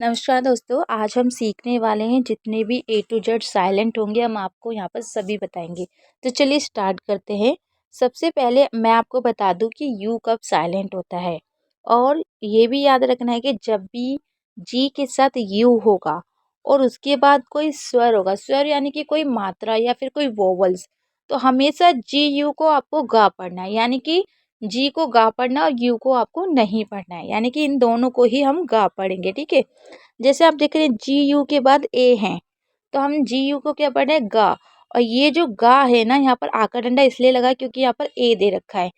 नमस्कार दोस्तों, आज हम सीखने वाले हैं जितने भी ए टू जेड साइलेंट होंगे हम आपको यहाँ पर सभी बताएंगे। तो चलिए स्टार्ट करते हैं। सबसे पहले मैं आपको बता दूं कि यू कब साइलेंट होता है। और ये भी याद रखना है कि जब भी जी के साथ यू होगा और उसके बाद कोई स्वर होगा, स्वर यानी कि कोई मात्रा या फिर कोई वोवल्स, तो हमेशा जी यू को आपको गा पढ़ना है। यानी कि जी को गा पढ़ना और यू को आपको नहीं पढ़ना है, यानी कि इन दोनों को ही हम गा पढ़ेंगे। ठीक है, जैसे आप देख रहे हैं जी यू के बाद ए है, तो हम जी यू को क्या पढ़ रहे हैं, गा। और ये जो गा है ना, यहाँ पर आ का डंडा इसलिए लगा क्योंकि यहाँ पर ए दे रखा है।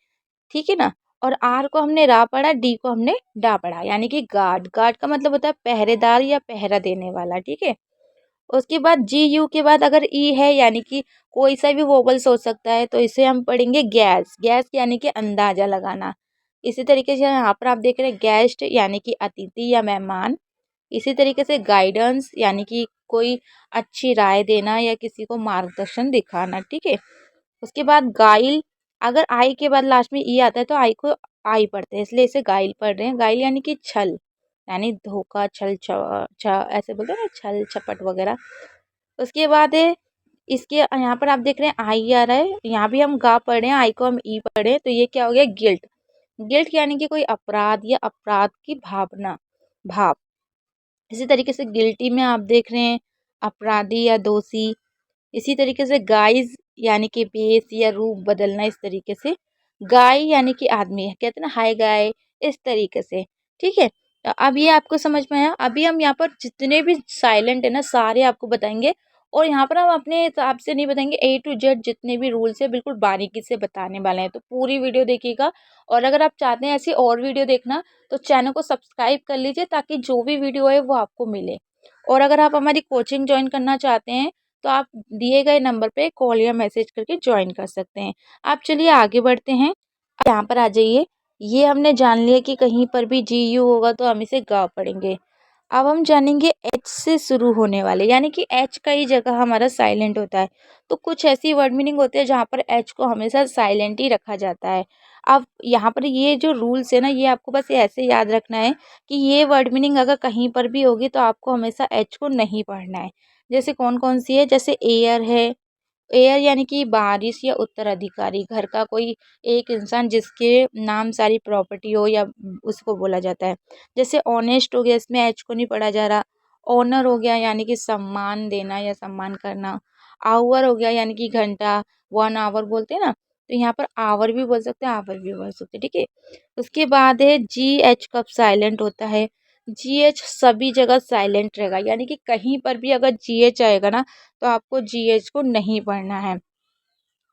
ठीक है ना। और आर को हमने रा पढ़ा, डी को हमने डा पढ़ा, यानी कि गार्ड। गार्ड का मतलब होता है पहरेदार या पहरा देने वाला। ठीक है। उसके बाद जी यू के बाद अगर ई है, यानी कि कोई सा भी वोवल्स हो सकता है, तो इसे हम पढ़ेंगे गैस। गैस यानी कि अंदाजा लगाना। इसी तरीके से यहाँ पर आप देख रहे हैं गेस्ट यानी कि अतिथि या मेहमान। इसी तरीके से गाइडेंस यानी कि कोई अच्छी राय देना या किसी को मार्गदर्शन दिखाना। ठीक है। उसके बाद गाइल, अगर आई के बाद लास्ट में ई आता है तो आई को आई पढ़ते हैं, इसलिए इसे गाइल पढ़ रहे हैं। गाइल यानी कि छल, यानी धोखा, छल ऐसे बोलते हैं ना, छल छपट वगैरह। उसके बाद है इसके यहाँ पर आप देख रहे हैं आई आ रहा है, यहाँ भी हम गा पढ़ रहे हैं, आई को हम ई पढ़ रहे हैं, तो ये क्या हो गया, गिल्ट। गिल्ट यानी कि कोई अपराध या अपराध की भावना, भाव। इसी तरीके से गिल्टी में आप देख रहे हैं अपराधी या दोषी। इसी तरीके से गाइज यानी कि भेष या रूप बदलना, इस तरीके से। गाय यानी कि आदमी, कहते हैं ना हाय गाय, इस तरीके से। ठीक है। तो अब ये आपको समझ में आया। अभी हम यहाँ पर जितने भी साइलेंट है ना, सारे आपको बताएंगे। और यहाँ पर हम अपने हिसाब से नहीं बताएंगे, ए टू जेड जितने भी रूल्स है बिल्कुल बारीकी से बताने वाले हैं, तो पूरी वीडियो देखिएगा। और अगर आप चाहते हैं ऐसी और वीडियो देखना, तो चैनल को सब्सक्राइब कर लीजिए ताकि जो भी वीडियो है वो आपको मिले। और अगर आप हमारी कोचिंग ज्वाइन करना चाहते हैं, तो आप दिए गए नंबर पे कॉल या मैसेज करके ज्वाइन कर सकते हैं। आप चलिए आगे बढ़ते हैं। अब यहाँ पर आ जाइए। ये हमने जान लिया कि कहीं पर भी जी यू होगा तो हम इसे गा पढ़ेंगे। अब हम जानेंगे एच से शुरू होने वाले, यानी कि एच का ही जगह हमारा साइलेंट होता है। तो कुछ ऐसी वर्ड मीनिंग होते हैं जहाँ पर एच को हमेशा साइलेंट ही रखा जाता है। अब यहाँ पर ये जो रूल्स है ना, ये आपको बस ऐसे याद रखना है कि ये वर्ड मीनिंग अगर कहीं पर भी होगी तो आपको हमेशा एच को नहीं पढ़ना है। जैसे कौन कौन सी है, जैसे एयर है। एयर यानी कि बारिश या उत्तराधिकारी, घर का कोई एक इंसान जिसके नाम सारी प्रॉपर्टी हो, या उसको बोला जाता है। जैसे ऑनेस्ट हो गया, इसमें एच को नहीं पढ़ा जा रहा। ऑनर हो गया यानी कि सम्मान देना या सम्मान करना। आवर हो गया यानी कि घंटा, 1 आवर बोलते हैं ना, तो यहाँ पर आवर भी बोल सकते हैं, आवर भी बोल सकते हैं। ठीक है। उसके बाद है जी एच कब साइलेंट होता है। जी एच सभी जगह साइलेंट रहेगा, यानी कि कहीं पर भी अगर जी एच आएगा ना, तो आपको जी एच को नहीं पढ़ना है।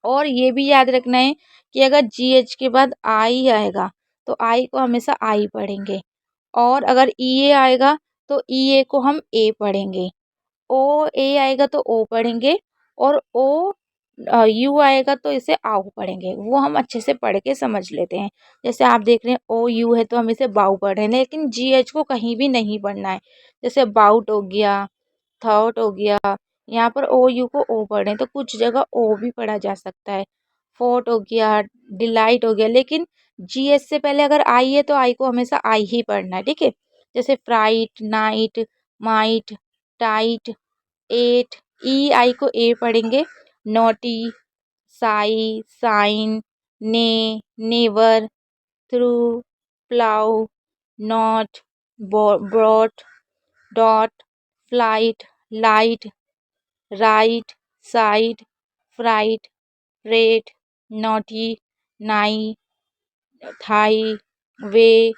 और ये भी याद रखना है कि अगर जी एच के बाद आई आएगा, तो आई को हमेशा आई पढ़ेंगे। और अगर ई ए आएगा, तो ई ए को हम ए पढ़ेंगे। ओ ए आएगा तो ओ पढ़ेंगे। और ओ यू आएगा तो इसे आओ पढ़ेंगे। वो हम अच्छे से पढ़ के समझ लेते हैं। जैसे आप देख रहे हैं ओ यू है तो हम इसे बाऊ पढ़ रहे हैं, लेकिन जी एच को कहीं भी नहीं पढ़ना है। जैसे बाउट हो गया, थॉट हो गया, यहाँ पर ओ यू को ओ पढ़ें तो कुछ जगह ओ भी पढ़ा जा सकता है। फोर्ट हो गया, डिलाइट हो गया, लेकिन जी एस से पहले अगर आई है तो आई को हमेशा आई ही पढ़ना है। ठीक है। जैसे fright, night, might, tight, eight. E I को ए पढ़ेंगे। Naughty, sigh, sign, neigh, neighbour, through, plough, nought, brought, dot, flight, light, right, sight, fright, rate, naughty, nigh, thigh, weigh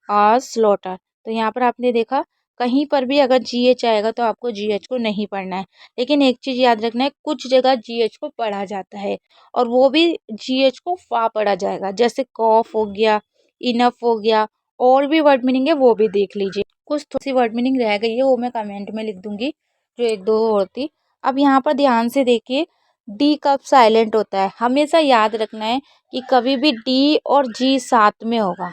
और स्लॉटर। तो यहाँ पर आपने देखा, कहीं पर भी अगर जी एच आएगा तो आपको जी एच को नहीं पढ़ना है। लेकिन एक चीज़ याद रखना है, कुछ जगह जी एच को पढ़ा जाता है, और वो भी जी एच को फा पढ़ा जाएगा। जैसे कॉफ हो गया, इनफ हो गया। और भी वर्ड मीनिंग है वो भी देख लीजिए। कुछ थोड़ी सी वर्ड मीनिंग रह गई है, वो मैं कमेंट में लिख दूंगी, जो एक दो और थी। अब यहाँ पर ध्यान से देखिए, डी कब साइलेंट होता है। हमेशा याद रखना है कि कभी भी डी और जी साथ में होगा।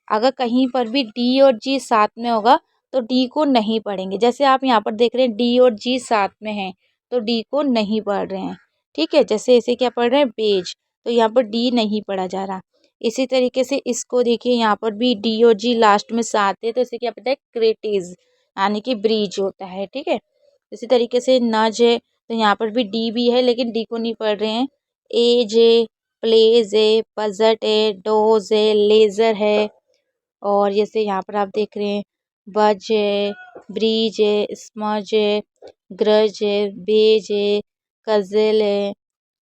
अगर कहीं पर भी डी और जी साथ में होगा तो डी को नहीं पढ़ेंगे। जैसे आप यहाँ पर देख रहे हैं डी और जी साथ में हैं, तो डी को नहीं पढ़ रहे हैं। ठीक है। जैसे इसे क्या पढ़ रहे हैं, बेज, तो यहाँ पर डी नहीं पढ़ा जा रहा। इसी तरीके से इसको देखिए, यहाँ पर भी डी और जी लास्ट में साथ है, तो इसे क्या पता है, क्रेटिज, यानी कि ब्रिज होता है, ठीक है। इसी तरीके से नज है, तो यहाँ पर भी डी भी है लेकिन डी को नहीं पढ़ रहे हैं। एज है, प्लेज है, बजट है, डोज है, लेजर है, और जैसे यहाँ पर आप देख रहे हैं बज है, ब्रीज है, स्मज है, ग्रज है, बेज है, कजल है,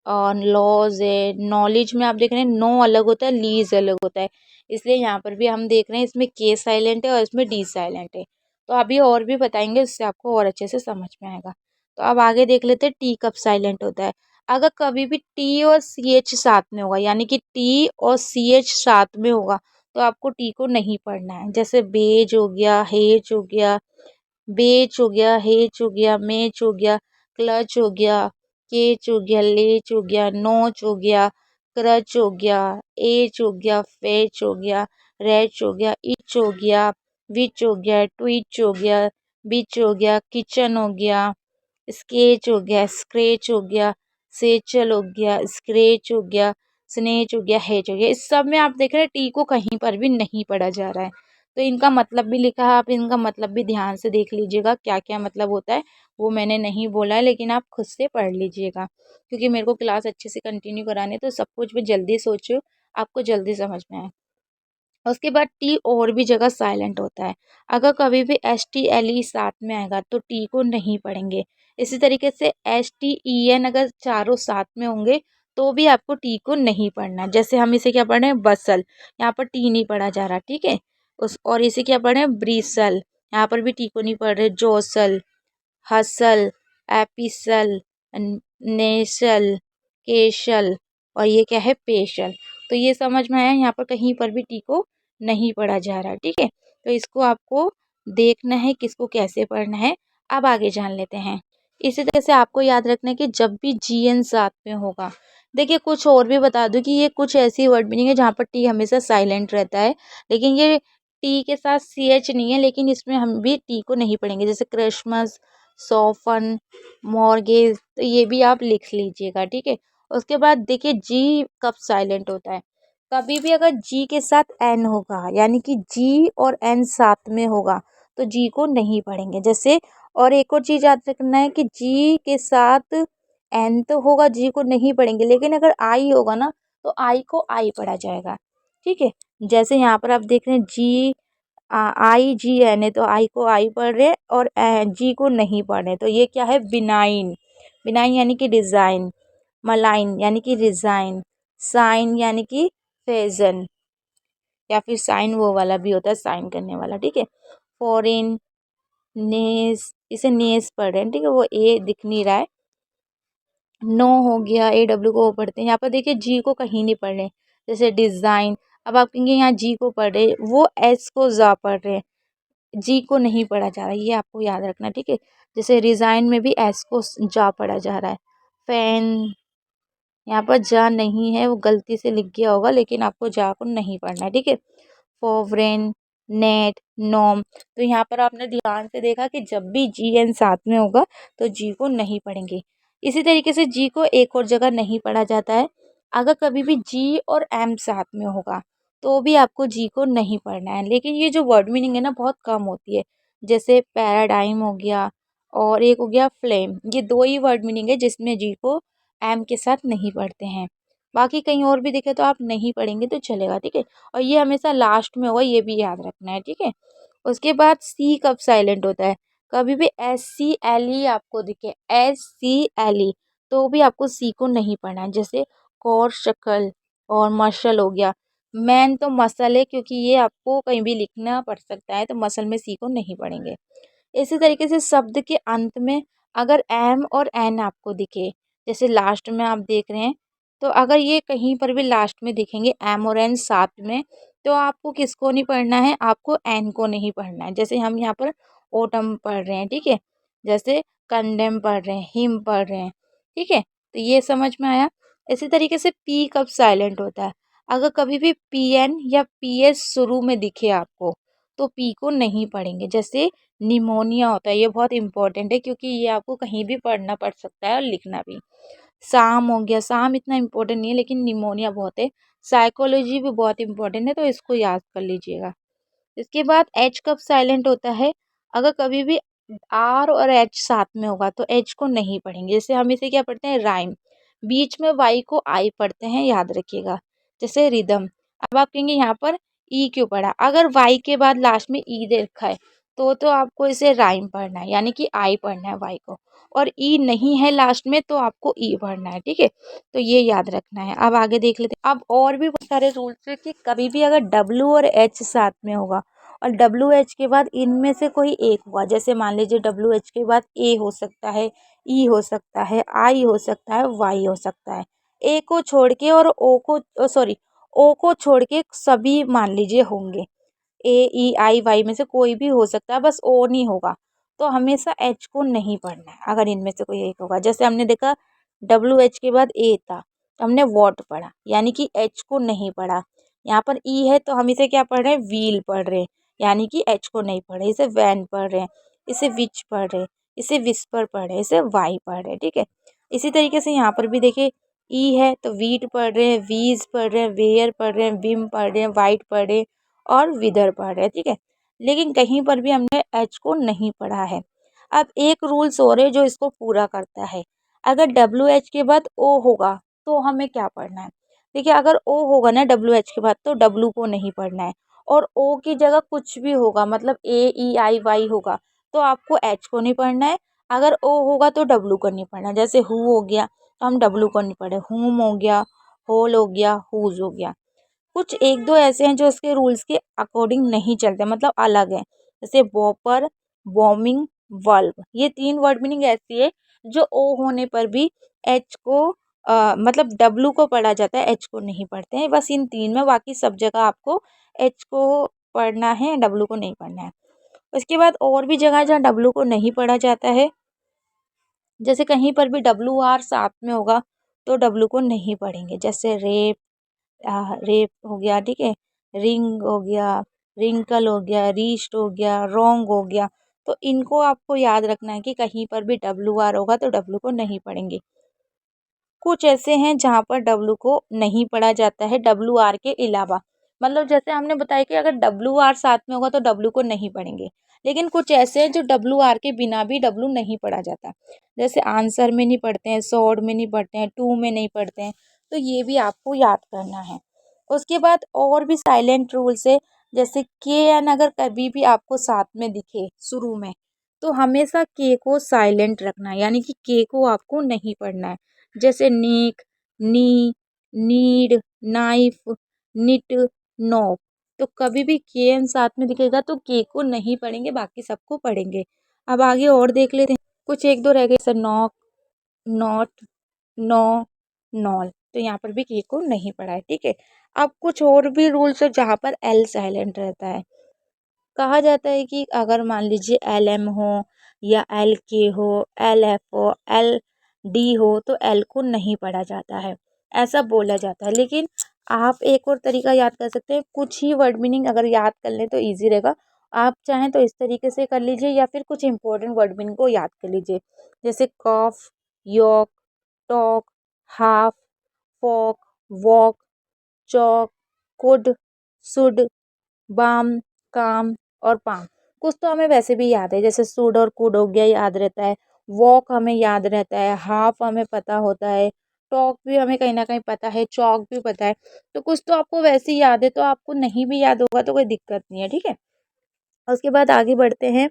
और लॉज है। नॉलेज में आप देख रहे हैं नो अलग होता है, लीज अलग होता है, इसलिए यहाँ पर भी हम देख रहे हैं इसमें के साइलेंट है और इसमें डी साइलेंट है। तो अभी और भी बताएंगे, उससे आपको और अच्छे से समझ में आएगा। तो अब आगे देख लेते हैं टी कब साइलेंट होता है। अगर कभी भी टी और सी एच साथ में होगा, यानी कि टी और सी एच साथ में होगा, तो आपको टी को नहीं पढ़ना है। जैसे बेज हो गया, हेज हो गया, बेच हो गया, हेच हो गया, मेच हो गया, क्लच हो गया, केच हो गया, लेच हो गया, नोच हो गया, क्रच हो गया, एच हो गया, फेच हो गया, रैच हो गया, इच हो गया, विच हो गया, ट्विच हो गया, बिच हो गया, किचन हो गया, स्केच हो गया, स्क्रेच हो गया, सेचल हो गया, स्क्रेच हो गया, स्नेच हो गया, हेच हो गया। इस सब में आप देख रहे हैं टी को कहीं पर भी नहीं पढ़ा जा रहा है। तो इनका मतलब भी लिखा है, आप इनका मतलब भी ध्यान से देख लीजिएगा क्या क्या मतलब होता है। वो मैंने नहीं बोला है, लेकिन आप खुद से पढ़ लीजिएगा, क्योंकि मेरे को क्लास अच्छे से कंटिन्यू करानी है, तो सब कुछ मैं जल्दी सोचूँ, आपको जल्दी समझ में आए। उसके बाद टी और भी जगह साइलेंट होता है। अगर कभी भी एस टी एल ई साथ में आएगा तो टी को नहीं पढ़ेंगे। इसी तरीके से एस टी ई एन अगर चारों साथ में होंगे तो भी आपको टी को नहीं पढ़ना। जैसे हम इसे क्या पढ़ रहे हैं, बसल, यहाँ पर टी नहीं पढ़ा जा रहा, ठीक है। उस और इसे क्या पढ़ रहे हैं, ब्रीसल, यहाँ पर भी टी को नहीं पढ़ रहे। जोसल, हसल, एपिसल, नेसल, केशल, और ये क्या है, पेशल। तो ये समझ में आया, यहाँ पर कहीं पर भी टी को नहीं पढ़ा जा रहा, ठीक है। तो इसको आपको देखना है किसको कैसे पढ़ना है। अब आगे जान लेते हैं। इसी तरह से आपको याद रखना है कि जब भी जी एन साथ में होगा, देखिए कुछ और भी बता दूं कि ये कुछ ऐसी वर्ड मीनिंग है जहाँ पर टी हमेशा साइलेंट रहता है, लेकिन ये टी के साथ सी एच नहीं है, लेकिन इसमें हम भी टी को नहीं पढ़ेंगे। जैसे क्रिसमस, सोफन, मॉर्गेज, तो ये भी आप लिख लीजिएगा, ठीक है। उसके बाद देखिए जी कब साइलेंट होता है। कभी भी अगर जी के साथ एन होगा, यानी कि जी और एन साथ में होगा, तो जी को नहीं पढ़ेंगे। जैसे और एक और चीज याद रखना है कि जी के साथ एन तो होगा, जी को नहीं पढ़ेंगे, लेकिन अगर आई होगा ना तो आई को आई पढ़ा जाएगा, ठीक है। जैसे यहाँ पर आप देख रहे हैं जी आई जी एन है, तो आई को आई पढ़ रहे हैं और जी को नहीं पढ़ रहे, तो ये क्या है, बिनाइन। बिनाइन यानी कि डिज़ाइन, मलाइन यानी कि रिज़ाइन, साइन यानी कि फेजन, या फिर साइन वो वाला भी होता है, साइन करने वाला, ठीक है। फॉरेन, नेस, इसे नेस पढ़ रहे हैं, ठीक है, वो ए दिख नहीं रहा है। नो हो गया, ए डब्ल्यू को वो पढ़ते हैं। यहाँ पर देखिए जी को कहीं नहीं पढ़ रहे, जैसे डिज़ाइन। अब आप कहेंगे यहाँ जी को पढ़ रहे, वो एस को जा पढ़ रहे हैं, जी को नहीं पढ़ा जा रहा है, ये आपको याद रखना, ठीक है। जैसे रिज़ाइन में भी एस को जा पढ़ा जा रहा है। फैन, यहाँ पर जा नहीं है, वो गलती से लिख गया होगा, लेकिन आपको जा को नहीं पढ़ना है, ठीक है। फॉवरेन, नेट, नॉम, तो यहाँ पर आपने ध्यान से देखा कि जब भी जी एन साथ में होगा तो जी को नहीं पढ़ेंगे। इसी तरीके से जी को एक और जगह नहीं पढ़ा जाता है। अगर कभी भी जी और एम साथ में होगा तो भी आपको जी को नहीं पढ़ना है, लेकिन ये जो वर्ड मीनिंग है ना बहुत कम होती है। जैसे पैराडाइम हो गया और एक हो गया फ्लेम, ये दो ही वर्ड मीनिंग है जिसमें जी को एम के साथ नहीं पढ़ते हैं। बाकी कहीं और भी दिखे तो आप नहीं पढ़ेंगे तो चलेगा, ठीक है। और ये हमेशा लास्ट में होगा, ये भी याद रखना है, ठीक है। उसके बाद सी कब साइलेंट होता है, कभी भी एस सी एल ई आपको दिखे, एस सी एल ई, तो भी आपको सी को नहीं पढ़ना है। जैसे कौर, शक्ल और मशल हो गया। मैन तो मसल है, क्योंकि ये आपको कहीं भी लिखना पड़ सकता है, तो मसल में सी को नहीं पढ़ेंगे। इसी तरीके से शब्द के अंत में अगर एम और एन आपको दिखे, जैसे लास्ट में आप देख रहे हैं, तो अगर ये कहीं पर भी लास्ट में दिखेंगे एम और एन साथ में, तो आपको किसको नहीं पढ़ना है, आपको एन को नहीं पढ़ना है। जैसे हम यहाँ पर ओटम पढ़ रहे हैं, ठीक है, जैसे कंडेम पढ़ रहे हैं, हिम पढ़ रहे हैं, ठीक है। तो ये समझ में आया। इसी तरीके से पी कब साइलेंट होता है, अगर कभी भी पी एन या पी एस शुरू में दिखे आपको तो पी को नहीं पढ़ेंगे। जैसे निमोनिया होता है, ये बहुत इंपॉर्टेंट है क्योंकि ये आपको कहीं भी पढ़ना पड़ सकता है और लिखना भी। साम हो गया, साम इतना इम्पोर्टेंट नहीं है, लेकिन निमोनिया बहुत है। साइकोलॉजी भी बहुत इंपॉर्टेंट है, तो इसको याद कर लीजिएगा। इसके बाद एच कब साइलेंट होता है, अगर कभी भी आर और एच साथ में होगा तो एच को नहीं पढ़ेंगे। जैसे हम इसे क्या पढ़ते हैं, राइम। बीच में वाई को आई पढ़ते हैं, याद रखिएगा। जैसे रिदम। अब आप कहेंगे यहाँ पर ई क्यों पढ़ा, अगर वाई के बाद लास्ट में ई दे रखा है तो आपको इसे राइम पढ़ना है, यानी कि आई पढ़ना है वाई को। और ई नहीं है लास्ट में तो आपको ई पढ़ना है, ठीक है। तो ये याद रखना है। अब आगे देख लेते हैं। अब और भी बहुत सारे रूल्स है कि कभी भी अगर डब्लू और एच साथ में होगा और डब्लू एच के बाद इनमें से कोई एक हुआ, जैसे मान लीजिए डब्लू एच के बाद ए हो सकता है, ई हो सकता है, आई हो सकता है, वाई हो सकता है। ए को छोड़ के और ओ को सॉरी ओ को छोड़ के सभी मान लीजिए होंगे। ए ई आई वाई में से कोई भी हो सकता है, बस ओ नहीं होगा। तो हमेशा एच को नहीं पढ़ना है अगर इनमें से कोई एक होगा। जैसे हमने देखा डब्लू एच के बाद ए था तो हमने वॉट पढ़ा, यानी कि एच को नहीं पढ़ा। यहाँ पर ई है तो हम इसे क्या पढ़ रहे हैं, व्हील पढ़ रहे हैं, यानी कि एच को नहीं पढ़ रहे। इसे वैन पढ़ रहे हैं, इसे विच पढ़ रहे हैं, इसे विस्पर पढ़ रहे हैं, इसे वाई पढ़ रहे हैं, ठीक है। इसी तरीके से यहाँ पर भी देखिए ई है तो वीट पढ़ रहे हैं, वीज पढ़ रहे हैं, वेयर पढ़ रहे हैं, विम पढ़ रहे हैं, वाइट पढ़ रहे हैं और विदर पढ़ रहे हैं, ठीक है। लेकिन कहीं पर भी हमने एच को नहीं पढ़ा है। अब एक रूल्स और है जो इसको पूरा करता है। अगर डब्ल्यू एच के बाद ओ होगा तो हमें क्या पढ़ना है। देखिए अगर ओ होगा ना डब्ल्यू एच के बाद तो डब्ल्यू को नहीं पढ़ना है। और ओ की जगह कुछ भी होगा, मतलब ए ई आई वाई होगा तो आपको एच को नहीं पढ़ना है। अगर ओ होगा तो डब्ल्यू को नहीं पढ़ना है। जैसे हु हो गया तो हम डब्ल्यू को नहीं पढ़े, हुम हो गया, होल हो गया, हुज हो गया। कुछ एक दो ऐसे हैं जो इसके रूल्स के अकॉर्डिंग नहीं चलते, मतलब अलग है। जैसे बॉपर, बॉमिंग, वर्ब, ये तीन वर्ड मीनिंग ऐसी है जो ओ होने पर भी एच को मतलब डब्लू को पढ़ा जाता है, एच को नहीं पढ़ते हैं। बस इन तीन में, बाकी सब जगह आपको एच को पढ़ना है, डब्लू को नहीं पढ़ना है। उसके बाद और भी जगह जहाँ डब्लू को नहीं पढ़ा जाता है, जैसे कहीं पर भी डब्लू आर साथ में होगा तो डब्लू को नहीं पढ़ेंगे। जैसे रेप, रेप हो गया, ठीक है, रिंग हो गया, रिंकल हो गया, रीस्ट हो गया, रोंग हो गया। तो इनको आपको याद रखना है कि कहीं पर भी डब्लू आर होगा तो डब्लू को नहीं पढ़ेंगे। कुछ ऐसे हैं जहाँ पर डब्लू को नहीं पढ़ा जाता है डब्लू आर के अलावा। मतलब जैसे हमने बताया कि अगर डब्लू आर साथ में होगा तो डब्लू को नहीं पढ़ेंगे। लेकिन कुछ ऐसे हैं जो डब्लू आर के बिना भी डब्लू नहीं पढ़ा जाता। जैसे आंसर में नहीं पढ़ते हैं, सॉर्ड में नहीं पढ़ते हैं, टू में नहीं पढ़ते हैं। तो ये भी आपको याद करना है। उसके बाद और भी साइलेंट रूल्स है। जैसे के एन अगर कभी भी आपको साथ में दिखे शुरू में तो हमेशा के को साइलेंट रखना है, यानी कि के को आपको नहीं पढ़ना है। जैसे नीक, नी, नीड, नाइफ, निट, नॉक। तो कभी भी के एन साथ में दिखेगा तो के को नहीं पढ़ेंगे, बाकी सबको पढ़ेंगे। अब आगे और देख लेते हैं। कुछ एक दो रह गए, जैसे नॉक, नॉट, नो, नॉल। तो यहाँ पर भी के को नहीं पढ़ा है, ठीक है। अब कुछ और भी रूल्स है जहाँ पर एल साइलेंट रहता है। कहा जाता है कि अगर मान लीजिए एल एम हो या एल के हो, एल एफ हो, एल डी हो तो एल को नहीं पढ़ा जाता है, ऐसा बोला जाता है। लेकिन आप एक और तरीका याद कर सकते हैं। कुछ ही वर्ड मीनिंग अगर याद कर लें तो इजी रहेगा। आप चाहें तो इस तरीके से कर लीजिए या फिर कुछ इंपॉर्टेंट वर्ड मीनिंग को याद कर लीजिए। जैसे cough, yolk, talk, half, folk, walk, chalk, could, should, balm, calm और पाम। कुछ तो हमें वैसे भी याद है, जैसे सूड और कुड हो गया, याद रहता है। वॉक हमें याद रहता है, हाफ हमें पता होता है, टॉक भी हमें कहीं ना कहीं पता है, चौक भी पता है। तो कुछ तो आपको वैसे ही याद है, तो आपको नहीं भी याद होगा तो कोई दिक्कत नहीं है, ठीक है। उसके बाद आगे बढ़ते हैं।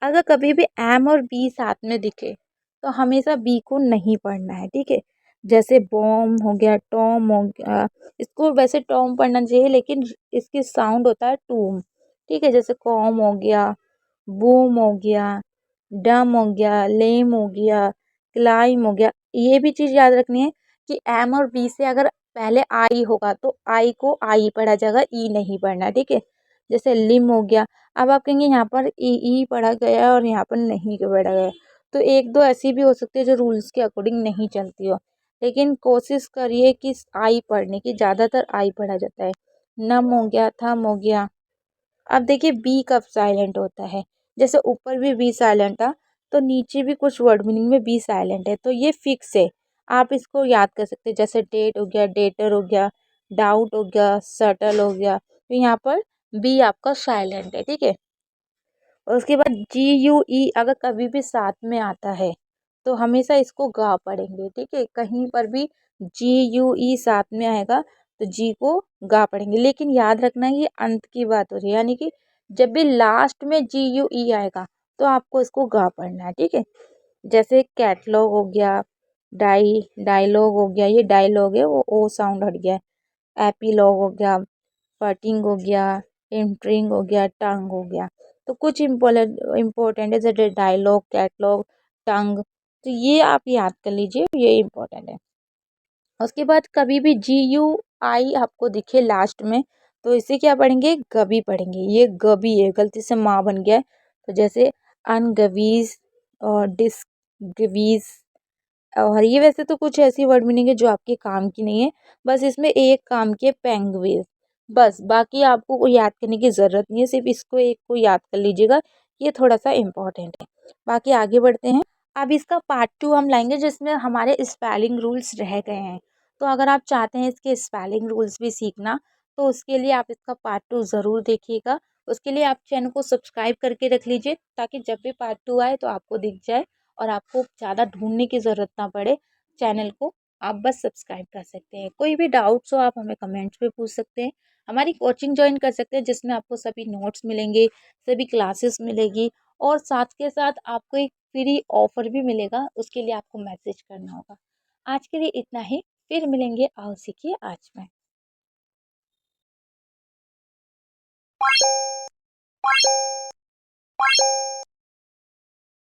अगर कभी भी एम और बी साथ में दिखे तो हमेशा बी को नहीं पढ़ना है, ठीक है। जैसे बॉम हो गया, टॉम हो गया। इसको वैसे टॉम पढ़ना चाहिए लेकिन इसकी साउंड होता है टूम, ठीक है। जैसे कॉम हो गया, बूम हो गया, डम हो गया, लेम हो गया, क्लाइम हो गया। ये भी चीज़ याद रखनी है कि एम और बी से अगर पहले आई होगा तो आई को आई पढ़ा जाएगा, ई नहीं पढ़ना, ठीक है। जैसे लिम हो गया। अब आप कहेंगे यहाँ पर ई पढ़ा गया है और यहाँ पर नहीं पढ़ा गया है। तो एक दो ऐसी भी हो सकती है जो रूल्स के अकॉर्डिंग नहीं चलती हो। लेकिन कोशिश करिए कि आई पढ़ने की, ज़्यादातर आई पढ़ा जाता है। नम हो गया, थम हो गया। अब देखिए बी कब साइलेंट होता है। जैसे ऊपर भी बी साइलेंट था तो नीचे भी कुछ वर्ड मीनिंग में बी साइलेंट है, तो ये फिक्स है। आप इसको याद कर सकते हैं। जैसे डेट हो गया, डेटर हो गया, डाउट हो गया, सटल हो गया। तो यहाँ पर बी आपका साइलेंट है, ठीक है। और उसके बाद GUE अगर कभी भी साथ में आता है तो हमेशा इसको गा पढ़ेंगे, ठीक है। कहीं पर भी GUE साथ में आएगा तो जी को गा पढ़ेंगे, लेकिन याद रखना ये अंत की बात हो रही है, यानी कि जब भी लास्ट में GUE आएगा तो आपको इसको गा पढ़ना है, ठीक है। जैसे कैटलॉग हो गया, डायलॉग हो गया, ये डायलॉग है वो ओ साउंड हट गया है। एपीलॉग हो गया, फटिंग हो गया, एंट्रिंग हो गया, टंग हो गया। तो कुछ इम्पोर्टेंट है जैसे डायलॉग, कैटलॉग, टंग, तो ये आप याद कर लीजिए, ये इम्पोर्टेंट है। उसके बाद कभी भी GUI आपको दिखे लास्ट में तो इसे क्या पढ़ेंगे, गबी पढ़ेंगे। ये गबी है, गलती से माँ बन गया है, तो जैसे अनगवीज और डिसगवीज। और ये वैसे तो कुछ ऐसी वर्ड मीनिंग है जो आपके काम की नहीं है, बस इसमें एक काम की है, पेंगुइन। बस बाकी आपको कोई याद करने की ज़रूरत नहीं है, सिर्फ इसको एक को याद कर लीजिएगा, ये थोड़ा सा इम्पोर्टेंट है। बाकी आगे बढ़ते हैं। अब इसका पार्ट 2 हम लाएंगे जिसमें हमारे स्पेलिंग रूल्स रह गए हैं। तो अगर आप चाहते हैं इसके स्पेलिंग रूल्स भी सीखना तो उसके लिए आप इसका पार्ट 2 ज़रूर देखिएगा। उसके लिए आप चैनल को सब्सक्राइब करके रख लीजिए ताकि जब भी पार्ट 2 आए तो आपको दिख जाए और आपको ज़्यादा ढूंढने की ज़रूरत ना पड़े। चैनल को आप बस सब्सक्राइब कर सकते हैं। कोई भी डाउट्स हो आप हमें कमेंट्स में पूछ सकते हैं। हमारी कोचिंग ज्वाइन कर सकते हैं जिसमें आपको सभी नोट्स मिलेंगे, सभी क्लासेस मिलेगी और साथ के साथ आपको एक फ्री ऑफर भी मिलेगा, उसके लिए आपको मैसेज करना होगा। आज के लिए इतना ही, फिर मिलेंगे। आओ सीखिए आज में।